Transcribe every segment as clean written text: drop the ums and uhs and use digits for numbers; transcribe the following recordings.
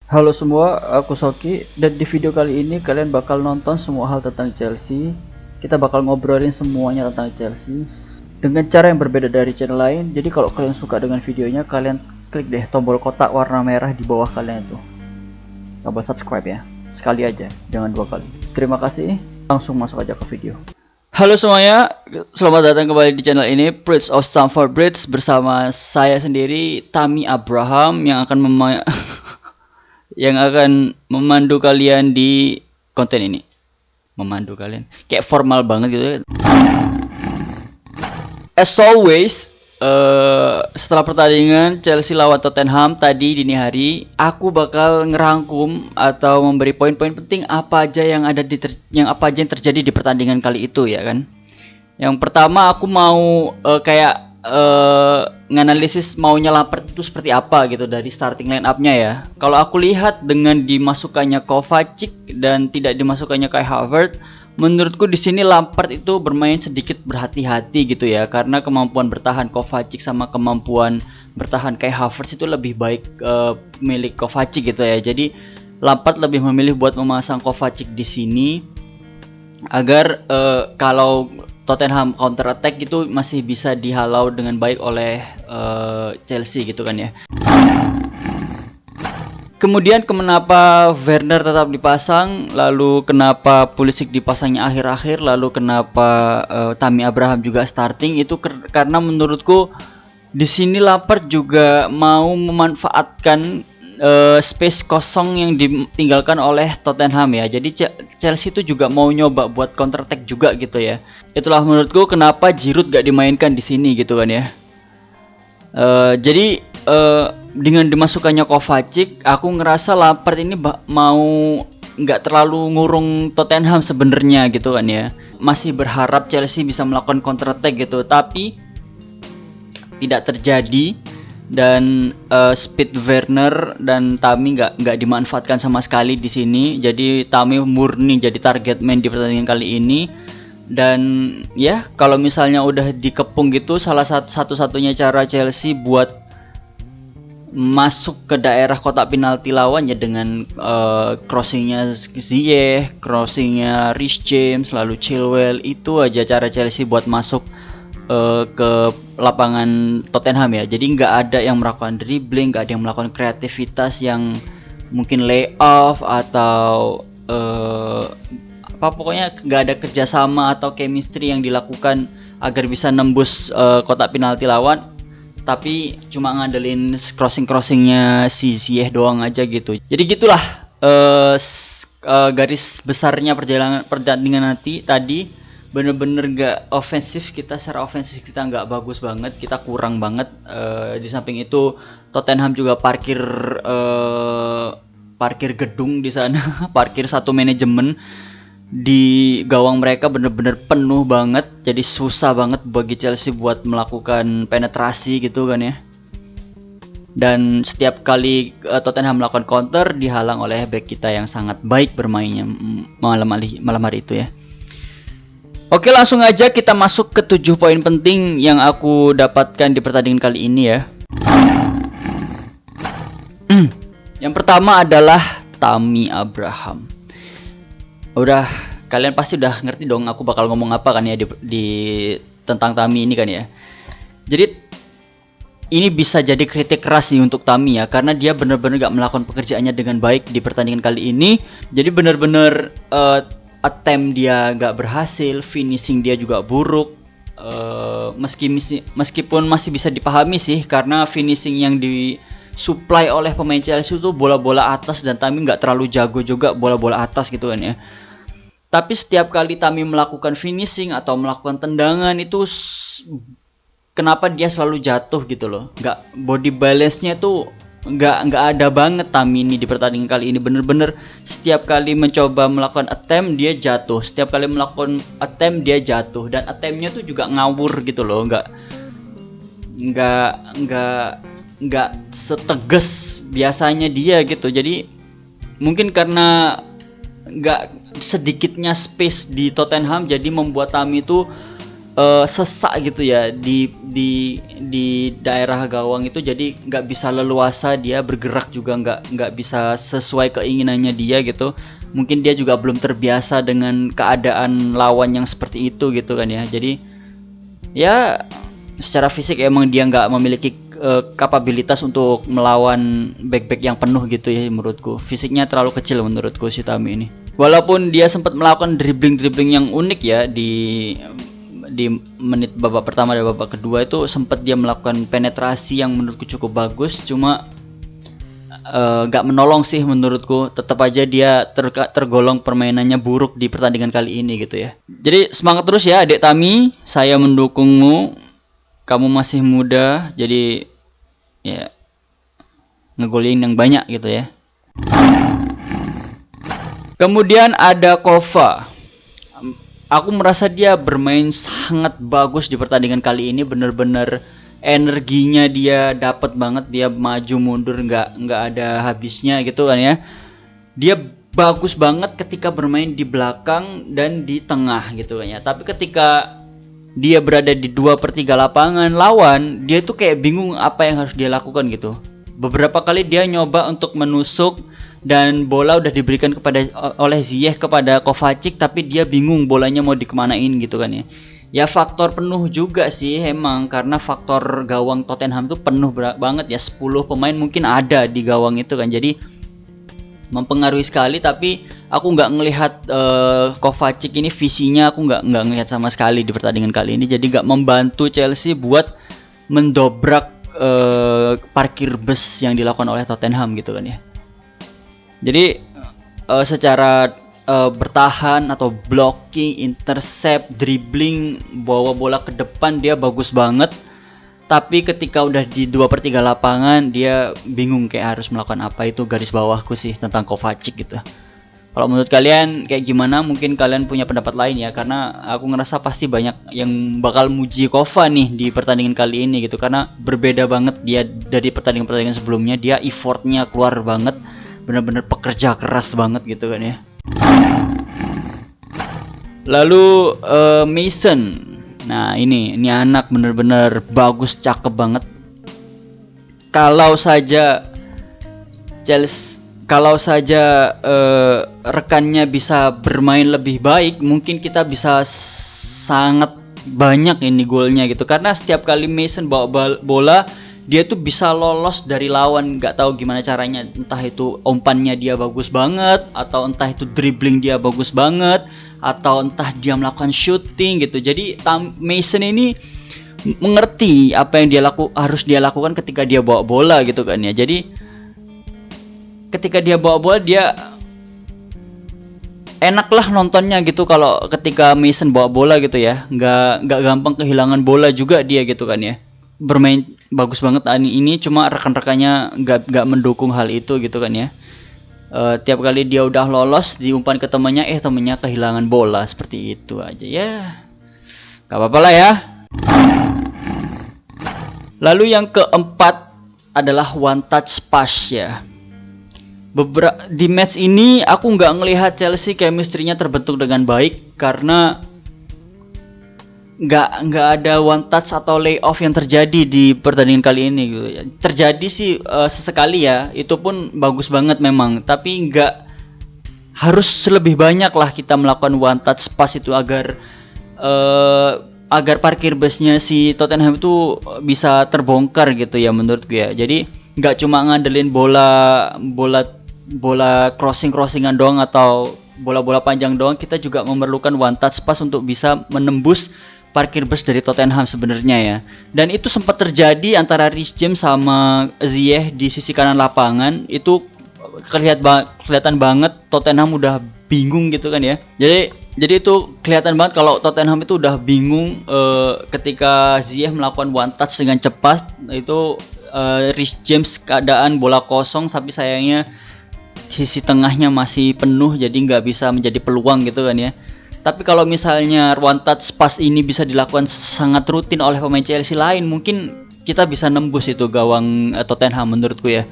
Halo semua, aku Soki dan di video kali ini kalian bakal nonton semua hal tentang Chelsea. Kita bakal ngobrolin semuanya tentang Chelsea dengan cara yang berbeda dari channel lain. Jadi kalau kalian suka dengan videonya, kalian klik deh tombol kotak warna merah di bawah kalian itu. Tombol subscribe ya. Sekali aja, jangan dua kali. Terima kasih. Langsung masuk aja ke video. Halo semuanya, selamat datang kembali di channel ini, Bridge of Stamford Bridge, bersama saya sendiri, Tammy Abraham, yang akan yang akan memandu kalian di konten ini. Memandu kalian kayak formal banget gitu. As always, setelah pertandingan Chelsea lawan Tottenham tadi dini hari, aku bakal ngerangkum atau memberi poin-poin penting apa aja yang ada yang terjadi di pertandingan kali itu ya kan. Yang pertama aku mau nganalisis maunya Lampard itu seperti apa gitu dari starting line up-nya ya. Kalau aku lihat dengan dimasukannya Kovacic dan tidak dimasukannya Kai Havertz, menurutku di sini Lampard itu bermain sedikit berhati-hati gitu ya, karena kemampuan bertahan Kovacic sama kemampuan bertahan Kai Havertz itu lebih baik milik Kovacic gitu ya. Jadi Lampard lebih memilih buat memasang Kovacic di sini agar kalau Tottenham counter attack itu masih bisa dihalau dengan baik oleh Chelsea gitu kan ya. Kemudian kenapa Werner tetap dipasang, lalu kenapa Pulisic dipasangnya akhir-akhir, lalu kenapa Tammy Abraham juga starting, itu karena menurutku di sini Lampard juga mau memanfaatkan space kosong yang ditinggalkan oleh Tottenham ya. Jadi Chelsea itu juga mau nyoba buat counter attack juga gitu ya. Itulah menurutku kenapa Giroud gak dimainkan di sini gitu kan ya. Jadi dengan dimasukkannya Kovacic, aku ngerasa Lampard ini mau nggak terlalu ngurung Tottenham sebenarnya gitu kan ya. Masih berharap Chelsea bisa melakukan counter attack gitu, tapi tidak terjadi. Dan speed Werner dan Tammy nggak dimanfaatkan sama sekali di sini. Jadi Tammy murni jadi target man di pertandingan kali ini. Dan ya kalau misalnya udah dikepung gitu, salah satu-satunya cara Chelsea buat masuk ke daerah kotak penalti lawan ya dengan crossingnya Ziyech, crossingnya Reece James, lalu Chilwell. Itu aja cara Chelsea buat masuk ke lapangan Tottenham ya. Jadi nggak ada yang melakukan dribbling, nggak ada yang melakukan kreativitas yang mungkin layoff atau pokoknya nggak ada kerjasama atau chemistry yang dilakukan agar bisa nembus kotak penalti lawan. Tapi cuma ngandelin crossingnya si Ziyech doang aja gitu. Jadi gitulah garis besarnya pertandingan nanti tadi. Bener-bener gak ofensif, kita secara ofensif kita nggak bagus banget, kita kurang banget. Di samping itu Tottenham juga parkir gedung di sana, parkir satu manajemen di gawang mereka bener-bener penuh banget. Jadi susah banget bagi Chelsea buat melakukan penetrasi gitu kan ya. Dan setiap kali Tottenham melakukan counter dihalang oleh back kita yang sangat baik bermainnya malam hari itu ya. Oke, langsung aja kita masuk ke 7 poin penting yang aku dapatkan di pertandingan kali ini ya. Yang pertama adalah Tammy Abraham. Udah, kalian pasti udah ngerti dong aku bakal ngomong apa kan ya di tentang Tammy ini kan ya. Jadi ini bisa jadi kritik keras nih untuk Tammy ya, karena dia benar-benar gak melakukan pekerjaannya dengan baik di pertandingan kali ini. Jadi benar-benar attempt dia gak berhasil, finishing dia juga buruk. Meskipun masih bisa dipahami sih, karena finishing yang disuplai oleh pemain Chelsea itu bola-bola atas dan Tammy gak terlalu jago juga bola-bola atas gitu kan ya. Tapi setiap kali Tammy melakukan finishing atau melakukan tendangan itu kenapa dia selalu jatuh gitu loh. Body balance-nya tuh nggak ada banget Tammy ini di pertandingan kali ini. Bener-bener setiap kali mencoba melakukan attempt dia jatuh, setiap kali melakukan attempt dia jatuh, dan attempt-nya tuh juga ngawur gitu loh, nggak setegas biasanya dia gitu. Jadi mungkin karena nggak sedikitnya space di Tottenham, jadi membuat Tammy itu sesak gitu ya di daerah gawang itu, jadi nggak bisa leluasa, dia bergerak juga nggak bisa sesuai keinginannya dia gitu. Mungkin dia juga belum terbiasa dengan keadaan lawan yang seperti itu gitu kan ya. Jadi ya secara fisik emang dia nggak memiliki kapabilitas untuk melawan back yang penuh gitu ya. Menurutku fisiknya terlalu kecil menurutku si Tami ini. Walaupun dia sempat melakukan dribbling yang unik ya di menit babak pertama dan babak kedua, itu sempat dia melakukan penetrasi yang menurutku cukup bagus, cuma gak menolong sih menurutku. Tetap aja dia tergolong permainannya buruk di pertandingan kali ini gitu ya. Jadi semangat terus ya adik Tami, saya mendukungmu, kamu masih muda, jadi ya ngegolin yang banyak gitu ya. Kemudian ada Kova. Aku merasa dia bermain sangat bagus di pertandingan kali ini, bener-bener energinya dia dapat banget, dia maju mundur nggak ada habisnya gitu kan ya. Dia bagus banget ketika bermain di belakang dan di tengah gitu kan ya. Tapi ketika dia berada di 2/3 lapangan lawan, dia tuh kayak bingung apa yang harus dia lakukan gitu. Beberapa kali dia nyoba untuk menusuk dan bola udah diberikan oleh Ziyech kepada Kovacic, tapi dia bingung bolanya mau dikemanain gitu kan ya. Ya faktor penuh juga sih emang, karena faktor gawang Tottenham tuh penuh banget ya, 10 pemain mungkin ada di gawang itu kan, jadi mempengaruhi sekali. Tapi aku nggak ngelihat Kovacic ini visinya, aku nggak ngelihat sama sekali di pertandingan kali ini, jadi nggak membantu Chelsea buat mendobrak parkir bus yang dilakukan oleh Tottenham gitu kan ya. Jadi secara bertahan atau blocking, intercept, dribbling, bawa bola ke depan dia bagus banget. Tapi ketika udah di 2/3 lapangan dia bingung kayak harus melakukan apa. Itu garis bawahku sih tentang Kovacic gitu. Kalau menurut kalian kayak gimana? Mungkin kalian punya pendapat lain ya, karena aku ngerasa pasti banyak yang bakal muji Kova nih di pertandingan kali ini gitu, karena berbeda banget dia dari pertandingan sebelumnya. Dia effortnya keluar banget, bener-bener pekerja keras banget gitu kan ya. Lalu Mason, nah ini anak bener-bener bagus, cakep banget. Kalau saja rekannya bisa bermain lebih baik, mungkin kita bisa sangat banyak ini golnya gitu. Karena setiap kali Mason bawa bola, dia tuh bisa lolos dari lawan, nggak tahu gimana caranya. Entah itu umpannya dia bagus banget, atau entah itu dribbling dia bagus banget, atau entah dia melakukan shooting gitu. Jadi Mason ini mengerti apa yang harus dia lakukan ketika dia bawa bola gitu kan ya. Jadi ketika dia bawa bola, dia enak lah nontonnya gitu. Kalau ketika Mason bawa bola gitu ya, nggak gampang kehilangan bola juga dia gitu kan ya. Bermain bagus banget ini, cuma rekan-rekannya nggak mendukung hal itu gitu kan ya. Tiap kali dia udah lolos diumpan ke temannya, temannya kehilangan bola, seperti itu aja ya. Gak apa-apa lah ya. Lalu yang keempat adalah one touch pass ya. Di match ini aku nggak ngelihat Chelsea chemistry-nya terbentuk dengan baik, karena nggak ada one touch atau layoff yang terjadi di pertandingan kali ini gitu. Terjadi sih sesekali ya, itu pun bagus banget memang, tapi nggak harus lebih banyak lah kita melakukan one touch pass itu agar parkir busnya si Tottenham itu bisa terbongkar gitu ya menurutku ya. Jadi nggak cuma ngandelin bola crossingan doang atau bola-bola panjang doang, kita juga memerlukan one touch pass untuk bisa menembus parkir bus dari Tottenham sebenarnya ya. Dan itu sempat terjadi antara Reece James sama Ziyech di sisi kanan lapangan. Itu kelihatan banget Tottenham udah bingung gitu kan ya. Jadi itu kelihatan banget kalau Tottenham itu udah bingung ketika Ziyech melakukan one touch dengan cepat. Itu Reece James keadaan bola kosong, tapi sayangnya sisi tengahnya masih penuh, jadi nggak bisa menjadi peluang gitu kan ya. Tapi kalau misalnya one touch pass ini bisa dilakukan sangat rutin oleh pemain Chelsea lain, mungkin kita bisa nembus itu gawang Tottenham menurutku ya.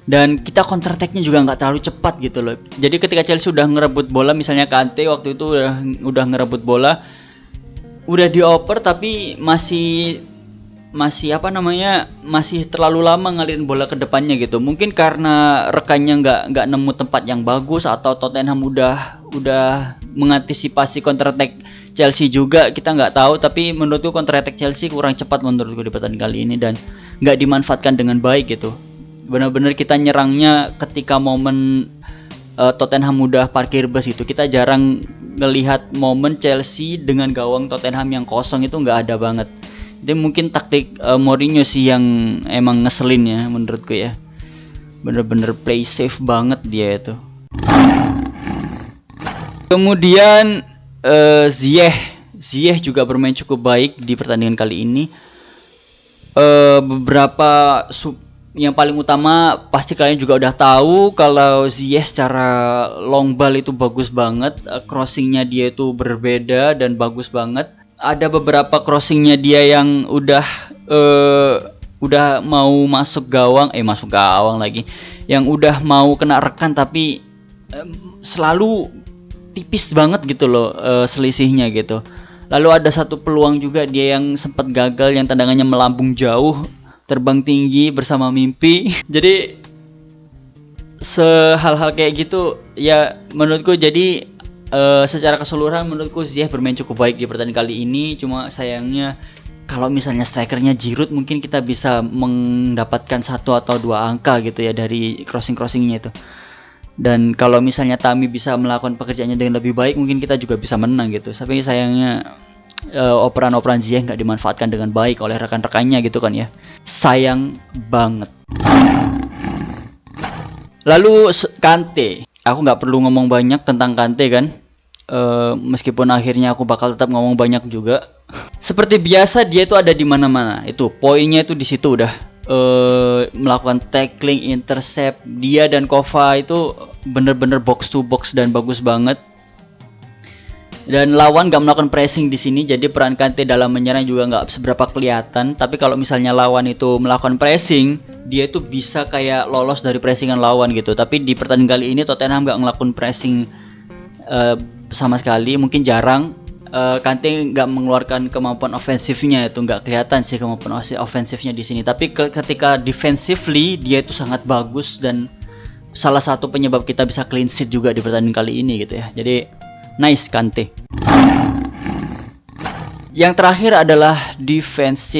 Dan kita counter attack-nya juga nggak terlalu cepat gitu loh. Jadi ketika Chelsea udah ngerebut bola, misalnya Kante waktu itu udah ngerebut bola, udah dioper tapi masih apa namanya, masih terlalu lama ngalirin bola ke depannya gitu. Mungkin karena rekannya nggak nemu tempat yang bagus, atau Tottenham udah mengantisipasi counter attack Chelsea juga, kita nggak tahu. Tapi menurutku counter attack Chelsea kurang cepat menurutku di pertandingan kali ini, dan nggak dimanfaatkan dengan baik gitu. Benar-benar kita nyerangnya ketika momen Tottenham udah parkir bus gitu. Kita jarang ngelihat momen Chelsea dengan gawang Tottenham yang kosong, itu nggak ada banget. Jadi mungkin taktik Mourinho sih yang emang ngeselin ya menurutku ya. Bener-bener play safe banget dia itu. Kemudian Ziyech juga bermain cukup baik di pertandingan kali ini. Beberapa yang paling utama pasti kalian juga udah tahu kalau Ziyech secara long ball itu bagus banget. Crossingnya dia itu berbeda dan bagus banget. Ada beberapa crossingnya dia yang udah mau masuk gawang lagi, yang udah mau kena rekan tapi selalu tipis banget gitu loh selisihnya gitu. Lalu ada satu peluang juga dia yang sempat gagal, yang tendangannya melambung jauh, terbang tinggi bersama mimpi. Jadi hal-hal kayak gitu ya menurutku. Jadi secara keseluruhan menurutku Ziyech bermain cukup baik di pertandingan kali ini. Cuma sayangnya kalau misalnya strikernya Giroud, mungkin kita bisa mendapatkan 1 atau 2 angka gitu ya dari crossingnya itu. Dan kalau misalnya Tammy bisa melakukan pekerjaannya dengan lebih baik, mungkin kita juga bisa menang gitu. Tapi sayangnya operan Ziyech nggak dimanfaatkan dengan baik oleh rekan-rekannya gitu kan ya. Sayang banget. Lalu Kante, aku nggak perlu ngomong banyak tentang Kante kan. Meskipun akhirnya aku bakal tetap ngomong banyak juga. Seperti biasa dia itu ada di mana-mana. Itu poinnya itu di situ udah. Melakukan tackling, intercept, dia dan Kova itu bener-bener box to box dan bagus banget. Dan lawan gak melakukan pressing di sini, jadi peran Kante dalam menyerang juga nggak seberapa kelihatan. Tapi kalau misalnya lawan itu melakukan pressing, dia itu bisa kayak lolos dari pressingan lawan gitu. Tapi di pertandingan kali ini Tottenham nggak ngelakuin pressing sama sekali, mungkin jarang. Kante nggak mengeluarkan kemampuan ofensifnya, itu nggak kelihatan sih kemampuan ofensifnya di sini. Tapi ketika defensively dia itu sangat bagus, dan salah satu penyebab kita bisa clean sheet juga di pertandingan kali ini gitu ya. Jadi nice Kante. Yang terakhir adalah defense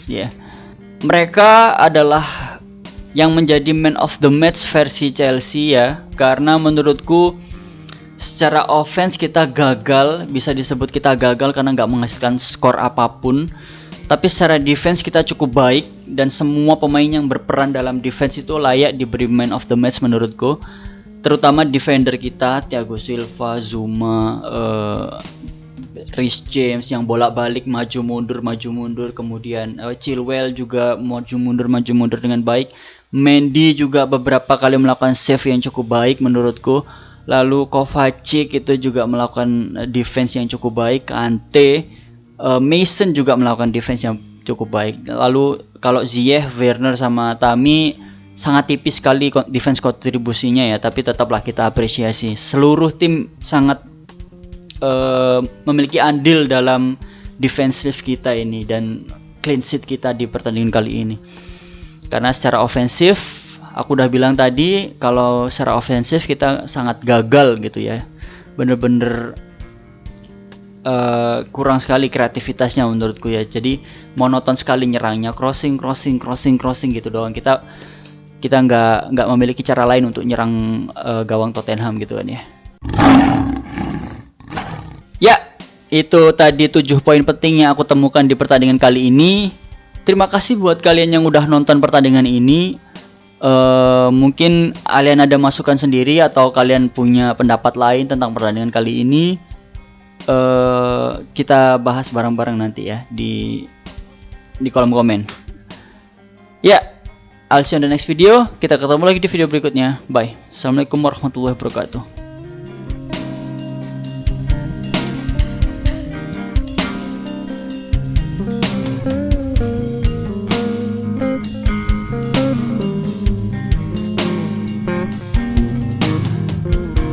ya. Mereka adalah yang menjadi man of the match versi Chelsea ya, karena menurutku secara offense kita gagal, bisa disebut kita gagal karena nggak menghasilkan skor apapun. Tapi secara defense kita cukup baik, dan semua pemain yang berperan dalam defense itu layak diberi man of the match menurutku. Terutama defender kita, Thiago Silva, Zouma, Reece James yang bolak-balik maju mundur. Kemudian Chilwell juga maju mundur dengan baik. Mendy juga beberapa kali melakukan save yang cukup baik menurutku. Lalu Kovacic itu juga melakukan defense yang cukup baik. Kante, Mason juga melakukan defense yang cukup baik. Lalu kalau Ziyech, Werner sama Tammy sangat tipis sekali defense kontribusinya ya, tapi tetaplah kita apresiasi. Seluruh tim sangat memiliki andil dalam defensif kita ini dan clean sheet kita di pertandingan kali ini. Karena secara ofensif, aku udah bilang tadi kalau secara ofensif kita sangat gagal gitu ya. Bener-bener kurang sekali kreativitasnya menurutku ya. Jadi monoton sekali nyerangnya, crossing gitu doang. Kita nggak memiliki cara lain untuk nyerang gawang Tottenham gitu kan ya. Ya, itu tadi 7 poin penting yang aku temukan di pertandingan kali ini. Terima kasih buat kalian yang udah nonton pertandingan ini. Mungkin kalian ada masukan sendiri atau kalian punya pendapat lain tentang pertandingan kali ini. Kita bahas bareng-bareng nanti ya di kolom komen. Ya, I'll see you on the next video. Kita ketemu lagi di video berikutnya. Bye. Assalamualaikum warahmatullahi wabarakatuh.